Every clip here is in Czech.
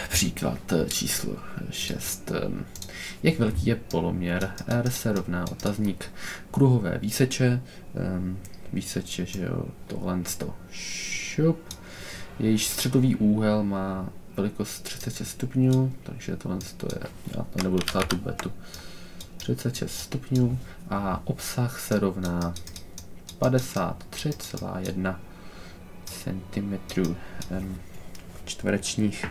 Příklad číslo 6. Jak velký je poloměr? R se rovná otazník kruhové výseče. Výseče, že jo, tohle šup. Jejíž středový úhel má velikost 36 stupňů, takže tohle je, já to nebudu psát tu betu, 36 stupňů a obsah se rovná 53,1 cm čtverečních.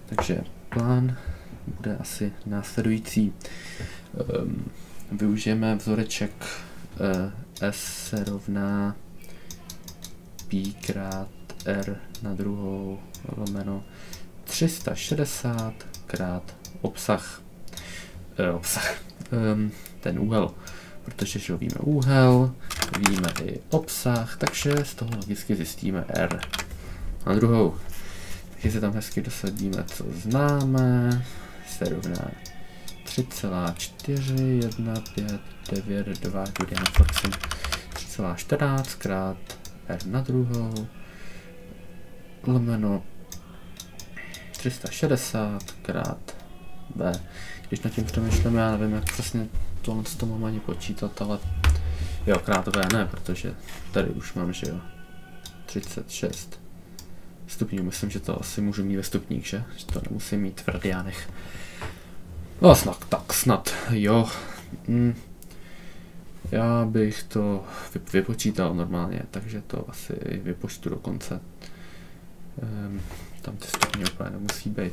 Takže plán bude asi následující. Využijeme vzoreček S se rovná pi krát R na druhou lomeno 360 krát obsah. Ten úhel. Protože že víme úhel, víme i obsah, takže z toho logicky zjistíme R na druhou. Takže se tam hezky dosadíme, co známe, se rovná 3,41592 3,14 krát R na druhou lomeno 360 krát B. Když nad tím přemýšlím, já nevím, jak přesně tohle to mám ani počítat, ale jo, krát V ne, protože tady už mám, že jo, 36 stupňů, myslím, že to asi můžu mít ve stupních, že to nemusím mít v radiánech. No snad, tak snad, jo. Já bych to vypočítal normálně, takže to asi vypočtu dokonce. Tam ty stupně úplně nemusí být.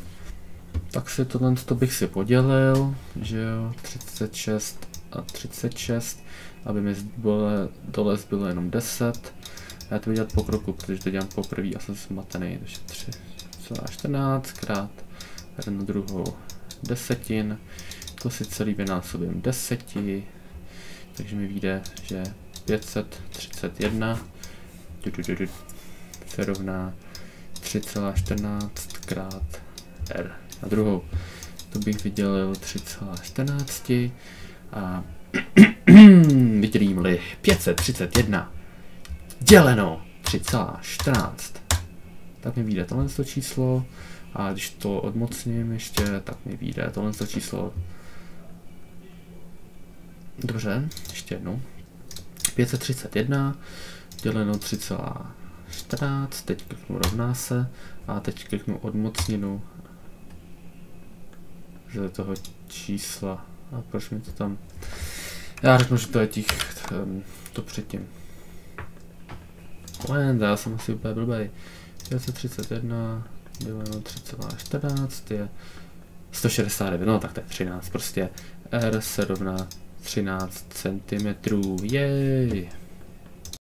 Tak si tohle bych si podělil, že jo, 36 a 36, aby mi dole zbylo jenom 10. Já to budu dělat po kroku, protože to dělám poprvé a jsem zmatený, takže 3,14 krát R na druhou desetin, to si celý vynásobím 10, takže mi vyjde, že 531 se rovná 3,14 krát R na druhou. To bych vydělil 3,14 a vydělím-li 531 děleno 3,14, tak mi vyjde tohle číslo a když to odmocním ještě, tak mi vyjde tohle číslo. Dobře, ještě jednou. 531 děleno 3,14, teď kliknu rovná se a teď kliknu odmocninu z toho čísla. A proč mi to tam... Já řeknu, že to je těch... to předtím. Moment, já jsem asi úplně blbej. 531 děleno 3,14 je 169, no tak to je 13, prostě R se rovná 13 cm, jej!